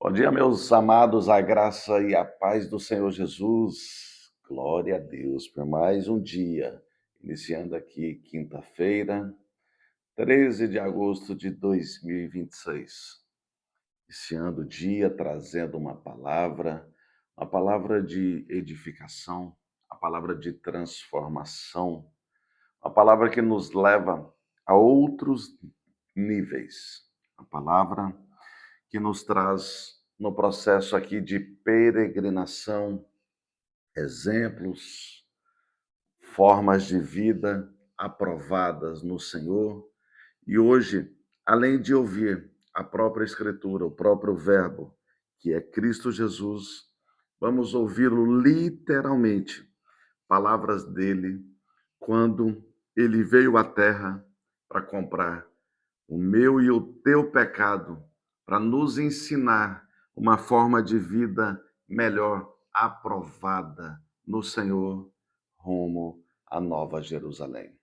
Bom dia, meus amados, a graça e a paz do Senhor Jesus. Glória a Deus por mais um dia. Iniciando aqui quinta-feira, 13 de agosto de 2026. Iniciando o dia trazendo uma palavra de edificação, uma palavra de transformação, uma palavra que nos leva a outros níveis. A palavra que nos traz no processo aqui de peregrinação, exemplos, formas de vida aprovadas no Senhor. E hoje, além de ouvir a própria Escritura, o próprio Verbo, que é Cristo Jesus, vamos ouvi-lo literalmente, palavras dele, quando ele veio à terra para comprar o meu e o teu pecado, para nos ensinar uma forma de vida melhor, aprovada no Senhor, rumo à Nova Jerusalém.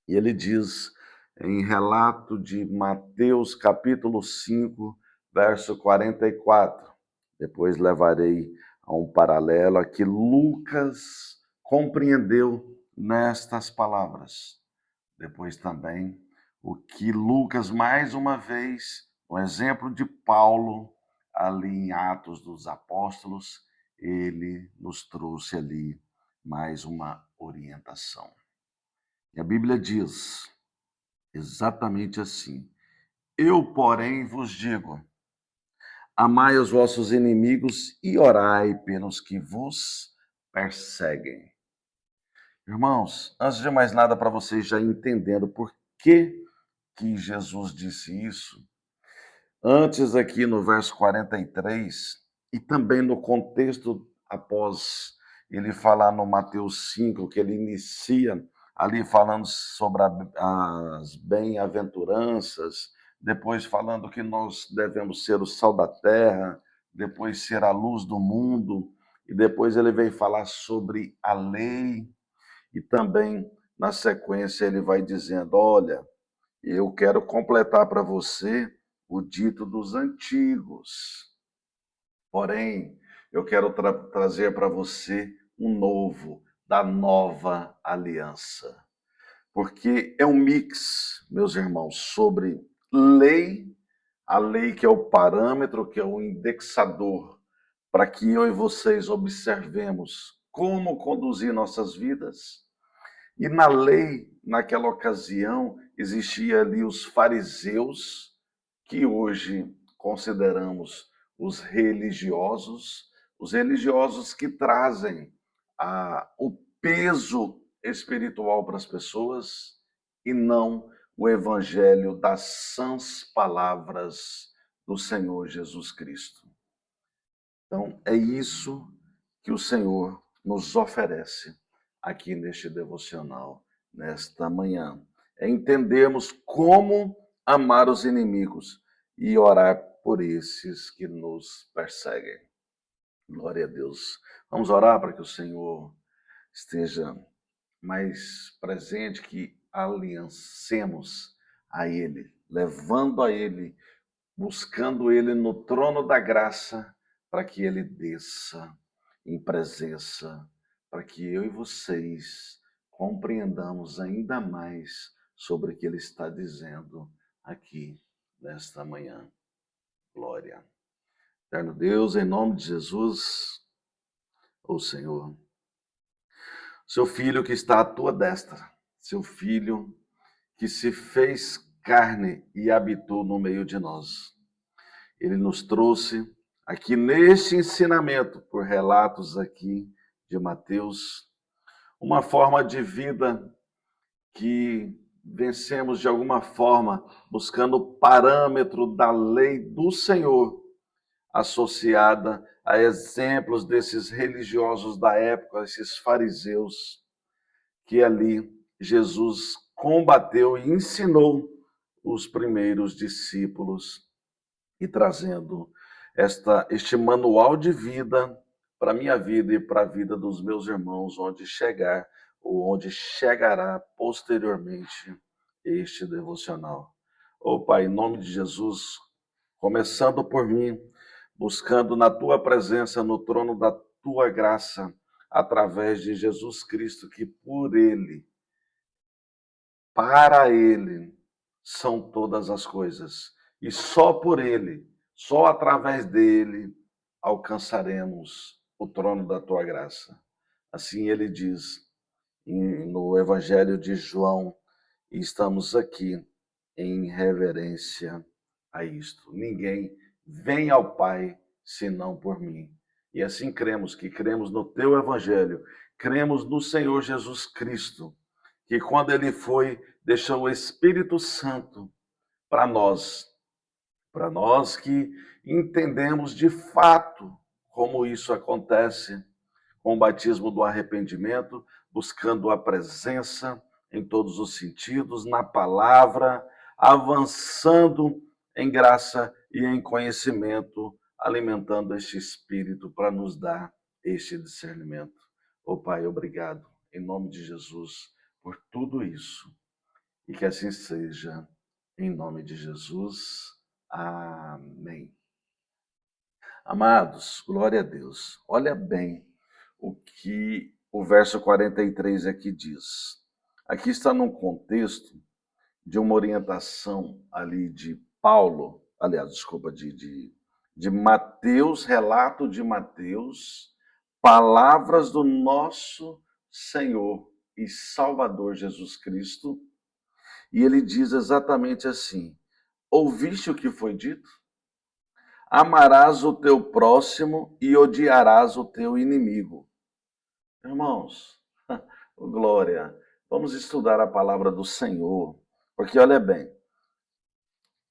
E ele diz, em relato de Mateus capítulo 5, verso 44, depois levarei a um paralelo a que Lucas compreendeu nestas palavras. Depois também o que Lucas, mais uma vez, um exemplo de Paulo, ali em Atos dos Apóstolos, ele nos trouxe ali mais uma orientação. E a Bíblia diz exatamente assim: Eu, porém, vos digo, amai os vossos inimigos e orai pelos que vos perseguem. Irmãos, antes de mais nada, para vocês já entendendo por que Jesus disse isso, antes aqui no verso 43, e também no contexto após ele falar no Mateus 5, que ele inicia ali falando sobre as bem-aventuranças, depois falando que nós devemos ser o sal da terra, depois ser a luz do mundo, e depois ele vem falar sobre a lei, e também na sequência ele vai dizendo: olha, eu quero completar para você o dito dos antigos. Porém, eu quero trazer para você um novo, da nova aliança. Porque é um mix, meus irmãos, sobre lei, a lei que é o parâmetro, que é o indexador, para que eu e vocês observemos como conduzir nossas vidas. E na lei, naquela ocasião, existia ali os fariseus, que hoje consideramos os religiosos que trazem o peso espiritual para as pessoas e não o evangelho das sãs palavras do Senhor Jesus Cristo. Então, é isso que o Senhor nos oferece aqui neste devocional, nesta manhã. É entendermos como amar os inimigos e orar por esses que nos perseguem. Glória a Deus. Vamos orar para que o Senhor esteja mais presente, que aliancemos a Ele, levando a Ele, buscando Ele no trono da graça, para que Ele desça em presença, para que eu e vocês compreendamos ainda mais sobre o que Ele está dizendo aqui nesta manhã. Glória. Eterno Deus, em nome de Jesus, ó Senhor, seu Filho que está à tua destra, seu Filho que se fez carne e habitou no meio de nós. Ele nos trouxe aqui neste ensinamento, por relatos aqui de Mateus, uma forma de vida que vencemos de alguma forma, buscando o parâmetro da lei do Senhor, associada a exemplos desses religiosos da época, esses fariseus, que ali Jesus combateu e ensinou os primeiros discípulos e trazendo este manual de vida para a minha vida e para a vida dos meus irmãos, onde chegar ou onde chegará posteriormente este devocional. Pai, em nome de Jesus, começando por mim, buscando na tua presença, no trono da tua graça, através de Jesus Cristo, que por Ele, para Ele, são todas as coisas. E só por Ele, só através dele, alcançaremos o trono da tua graça. Assim ele diz no Evangelho de João, e estamos aqui em reverência a isto. Ninguém vem ao Pai senão por mim. E assim cremos, que cremos no teu Evangelho, cremos no Senhor Jesus Cristo, que quando ele foi, deixou o Espírito Santo para nós que entendemos de fato como isso acontece com o batismo do arrependimento, buscando a presença em todos os sentidos, na palavra, avançando em graça e em conhecimento, alimentando este espírito para nos dar este discernimento. Ô Pai, obrigado, em nome de Jesus, por tudo isso. E que assim seja, em nome de Jesus. Amém. Amados, glória a Deus. Olha bem o que o verso 43 aqui diz. Aqui está num contexto de uma orientação ali de Paulo, aliás, desculpa, de Mateus, relato de Mateus, palavras do nosso Senhor e Salvador Jesus Cristo, e ele diz exatamente assim: ouviste o que foi dito? Amarás o teu próximo e odiarás o teu inimigo. Irmãos, glória, vamos estudar a palavra do Senhor, porque olha bem,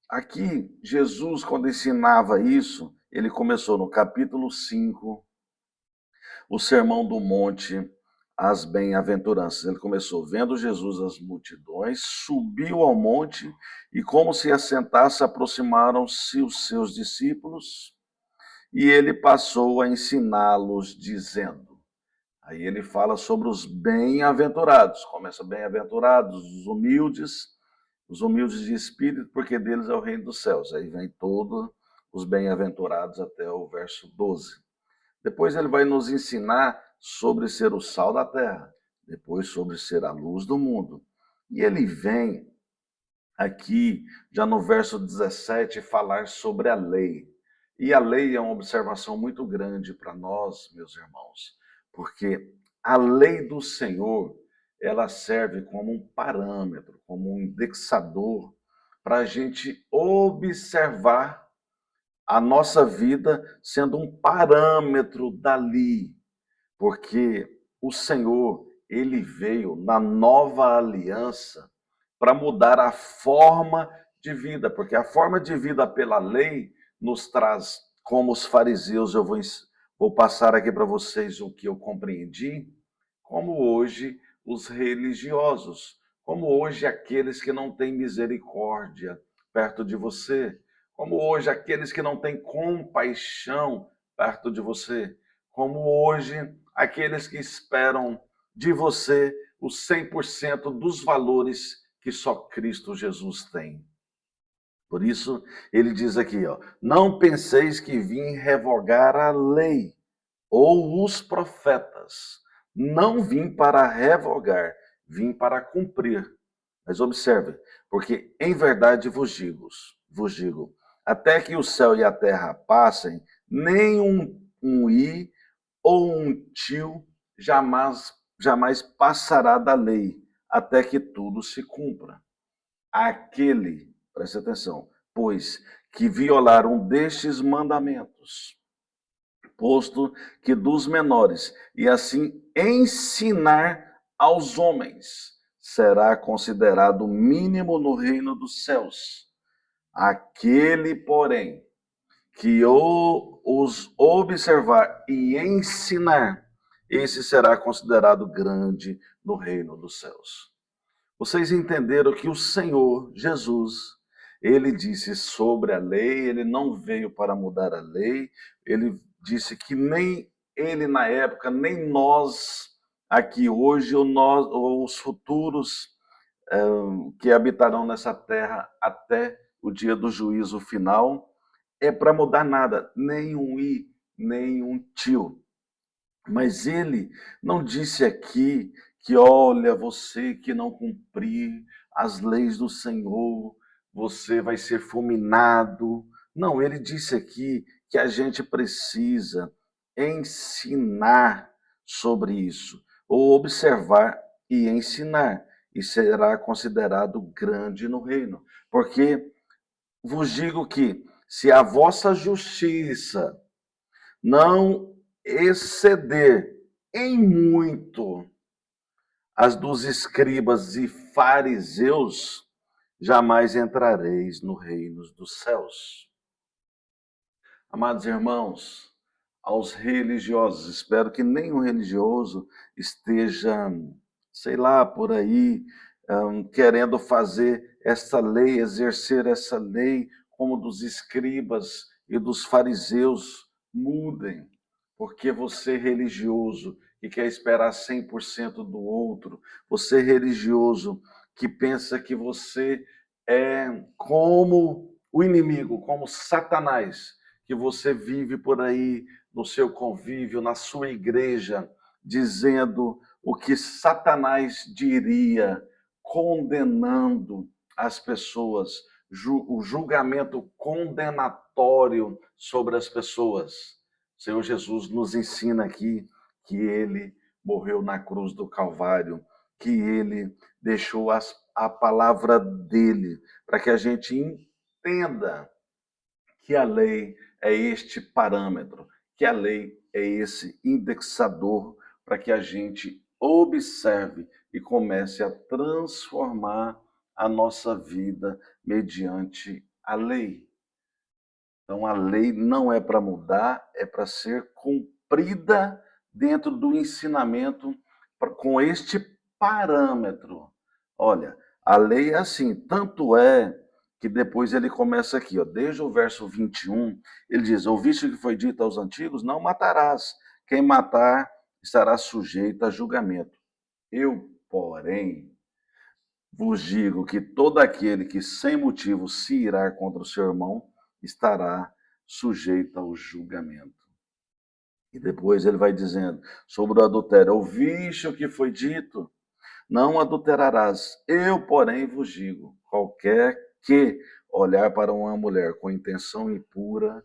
aqui Jesus, quando ensinava isso, ele começou no capítulo 5, o Sermão do Monte, as bem-aventuranças. Ele começou vendo Jesus as multidões, subiu ao monte e, como se assentasse, aproximaram-se os seus discípulos e ele passou a ensiná-los, dizendo. Aí ele fala sobre os bem-aventurados. Começa bem-aventurados, os humildes de espírito, porque deles é o reino dos céus. Aí vem todos os bem-aventurados até o verso 12. Depois ele vai nos ensinar sobre ser o sal da terra, depois sobre ser a luz do mundo. E ele vem aqui, já no verso 17, falar sobre a lei. E a lei é uma observação muito grande para nós, meus irmãos, porque a lei do Senhor, ela serve como um parâmetro, como um indexador para a gente observar a nossa vida sendo um parâmetro dali, porque o Senhor, ele veio na nova aliança para mudar a forma de vida, porque a forma de vida pela lei nos traz, como os fariseus, vou passar aqui para vocês o que eu compreendi, como hoje os religiosos, como hoje aqueles que não têm misericórdia perto de você, como hoje aqueles que não têm compaixão perto de você, como hoje aqueles que esperam de você os 100% dos valores que só Cristo Jesus tem. Por isso, ele diz aqui, ó, não penseis que vim revogar a lei ou os profetas. Não vim para revogar, vim para cumprir. Mas observe, porque em verdade vos digo, até que o céu e a terra passem, nem um i ou um tio jamais passará da lei, até que tudo se cumpra. Aquele, preste atenção, pois que violar um destes mandamentos, posto que dos menores, e assim ensinar aos homens, será considerado mínimo no reino dos céus. Aquele, porém, que os observar e ensinar, esse será considerado grande no reino dos céus. Vocês entenderam que o Senhor Jesus, ele disse sobre a lei, ele não veio para mudar a lei, ele disse que nem ele na época, nem nós aqui hoje, ou os futuros que habitarão nessa terra até o dia do juízo final, é para mudar nada, nem um i, nem um tio. Mas ele não disse aqui que, olha, você que não cumprir as leis do Senhor, você vai ser fulminado. Não, ele disse aqui que a gente precisa ensinar sobre isso, ou observar e ensinar, e será considerado grande no reino. Porque vos digo que, se a vossa justiça não exceder em muito as dos escribas e fariseus, jamais entrareis no reino dos céus. Amados irmãos, aos religiosos, espero que nenhum religioso esteja, sei lá, por aí, querendo fazer essa lei, exercer essa lei como dos escribas e dos fariseus. Mudem, porque você religioso que quer esperar 100% do outro, você religioso que pensa que você é como o inimigo, como Satanás, que você vive por aí no seu convívio, na sua igreja, dizendo o que Satanás diria, condenando as pessoas, o julgamento condenatório sobre as pessoas. O Senhor Jesus nos ensina aqui que ele morreu na cruz do Calvário, que ele deixou a palavra dele, para que a gente entenda que a lei é este parâmetro, que a lei é esse indexador para que a gente observe e comece a transformar a nossa vida mediante a lei. Então, a lei não é para mudar, é para ser cumprida dentro do ensinamento com este parâmetro. Olha, a lei é assim, tanto é que depois ele começa aqui, ó, desde o verso 21, ele diz: ouviste o que foi dito aos antigos? Não matarás. Quem matar estará sujeito a julgamento. Eu, porém, vos digo que todo aquele que sem motivo se irá contra o seu irmão estará sujeito ao julgamento. E depois ele vai dizendo sobre o adultério: ouviste o que foi dito? Não adulterarás. Eu, porém, vos digo: qualquer que olhar para uma mulher com intenção impura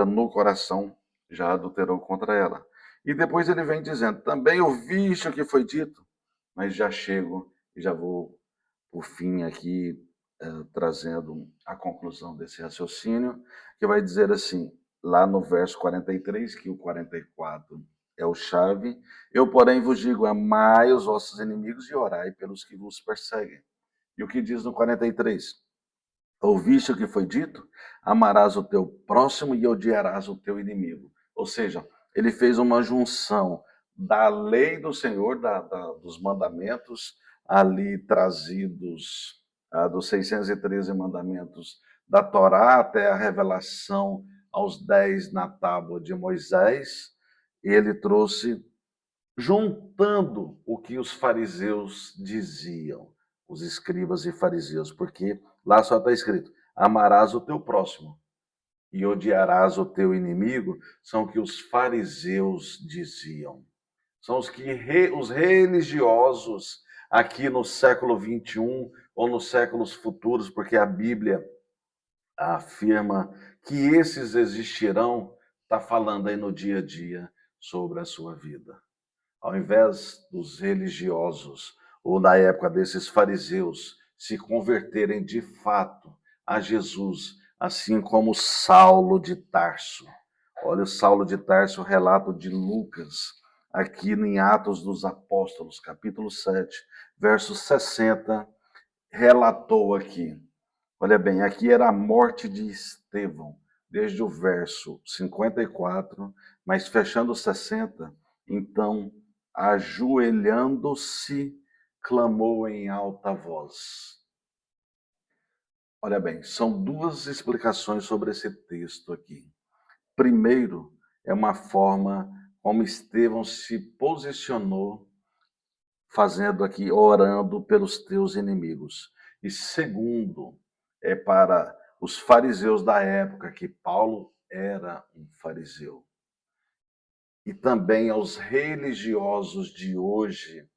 no coração, já adulterou contra ela. E depois ele vem dizendo: também ouviste o que foi dito? Mas já chego e já vou, por fim, aqui trazendo a conclusão desse raciocínio, que vai dizer assim, lá no verso 43, que o 44 é o chave: eu, porém, vos digo, amai os vossos inimigos e orai pelos que vos perseguem. E o que diz no 43? Ouviste o que foi dito? Amarás o teu próximo e odiarás o teu inimigo. Ou seja, ele fez uma junção da lei do Senhor, dos mandamentos ali trazidos, dos 613 mandamentos da Torá até a revelação aos 10 na tábua de Moisés. Ele trouxe juntando o que os fariseus diziam, os escribas e fariseus, porque lá só está escrito: amarás o teu próximo e odiarás o teu inimigo, são o que os fariseus diziam. São os religiosos aqui no século 21 ou nos séculos futuros, porque a Bíblia afirma que esses existirão, está falando aí no dia a dia sobre a sua vida. Ao invés dos religiosos, ou na época desses fariseus, se converterem de fato a Jesus, assim como Saulo de Tarso. Olha o Saulo de Tarso, relato de Lucas, aqui em Atos dos Apóstolos, capítulo 7, verso 60, relatou aqui. Olha bem, aqui era a morte de Estevão, desde o verso 54, mas fechando o 60, então, ajoelhando-se, clamou em alta voz. Olha bem, são duas explicações sobre esse texto aqui. Primeiro, é uma forma como Estevão se posicionou, fazendo aqui, orando pelos teus inimigos. E segundo, é para os fariseus da época, que Paulo era um fariseu, e também aos religiosos de hoje,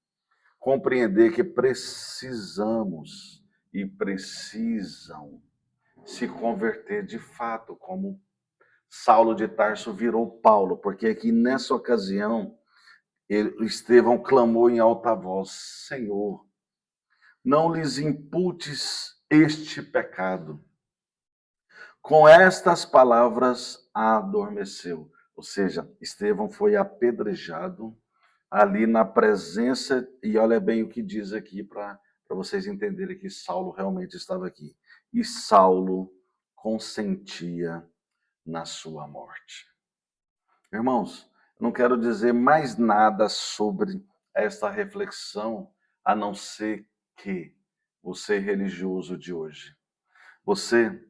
compreender que precisamos e precisam se converter de fato, como Saulo de Tarso virou Paulo, porque aqui nessa ocasião Estevão clamou em alta voz: Senhor, não lhes imputes este pecado. Com estas palavras adormeceu. Ou seja, Estevão foi apedrejado ali na presença, e olha bem o que diz aqui para vocês entenderem que Saulo realmente estava aqui. E Saulo consentia na sua morte. Irmãos, eu não quero dizer mais nada sobre esta reflexão, a não ser que você religioso de hoje, você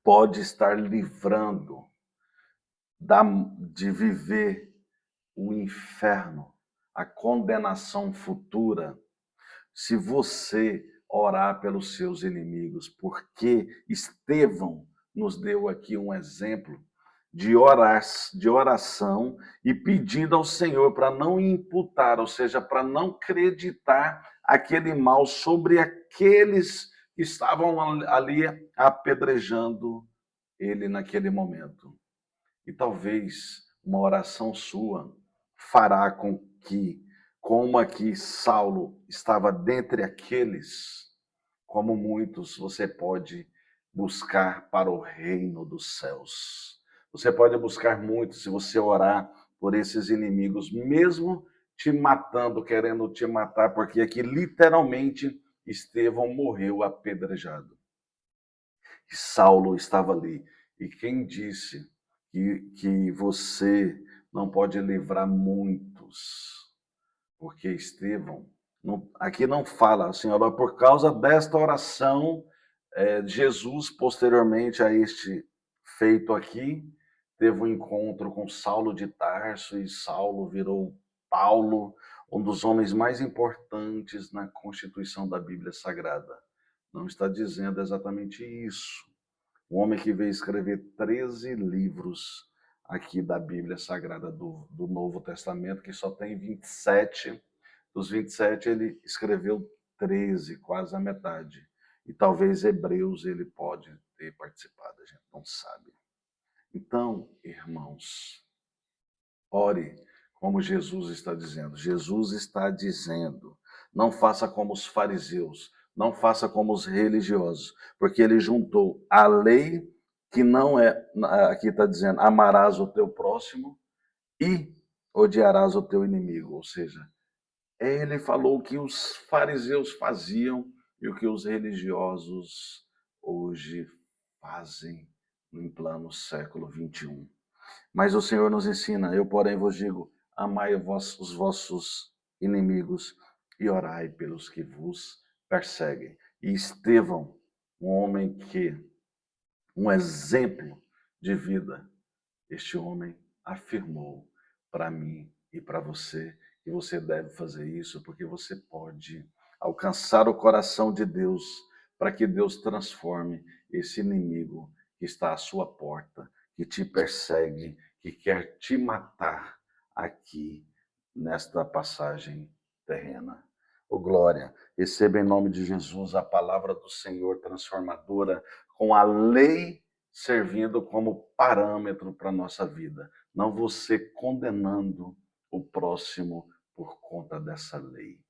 pode estar livrando de viver o inferno, a condenação futura, se você orar pelos seus inimigos, porque Estevão nos deu aqui um exemplo de oração e pedindo ao Senhor para não imputar, ou seja, para não acreditar aquele mal sobre aqueles que estavam ali apedrejando ele naquele momento. E talvez uma oração sua fará com que, como aqui Saulo estava dentre aqueles, como muitos, você pode buscar para o reino dos céus. Você pode buscar muito se você orar por esses inimigos, mesmo te matando, querendo te matar, porque aqui literalmente Estevão morreu apedrejado. E Saulo estava ali. E quem disse que você não pode livrar muitos? Porque Estevão, aqui não fala, Senhor, por causa desta oração, Jesus, posteriormente a este feito aqui, teve um encontro com Saulo de Tarso, e Saulo virou Paulo, um dos homens mais importantes na constituição da Bíblia Sagrada. Não está dizendo exatamente isso. O homem que veio escrever 13 livros aqui da Bíblia Sagrada do Novo Testamento, que só tem 27. Dos 27, ele escreveu 13, quase a metade. E talvez Hebreus ele pode ter participado, a gente não sabe. Então, irmãos, ore como Jesus está dizendo. Jesus está dizendo, não faça como os fariseus, não faça como os religiosos, porque ele juntou a lei, que não é, aqui está dizendo, amarás o teu próximo e odiarás o teu inimigo. Ou seja, ele falou o que os fariseus faziam e o que os religiosos hoje fazem em plano século 21. Mas o Senhor nos ensina, eu porém vos digo, amai os vossos inimigos e orai pelos que vos perseguem. E Estevão, um homem um exemplo de vida, este homem afirmou para mim e para você que você deve fazer isso, porque você pode alcançar o coração de Deus, para que Deus transforme esse inimigo que está à sua porta, que te persegue, que quer te matar aqui nesta passagem terrena. Oh, glória! Receba em nome de Jesus a palavra do Senhor transformadora, com a lei servindo como parâmetro para a nossa vida. Não você condenando o próximo por conta dessa lei.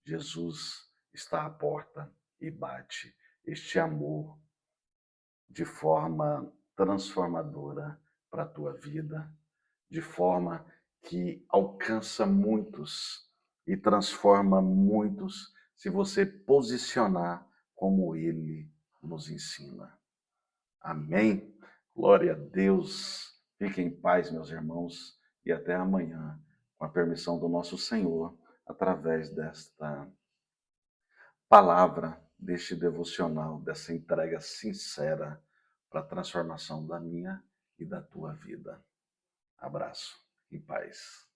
Jesus está à porta e bate. Este amor de forma transformadora para a tua vida, de forma que alcança muitos e transforma muitos, se você posicionar como ele nos ensina. Amém? Glória a Deus. Fiquem em paz, meus irmãos, e até amanhã, com a permissão do nosso Senhor, através desta palavra, deste devocional, dessa entrega sincera para a transformação da minha e da tua vida. Abraço, em paz.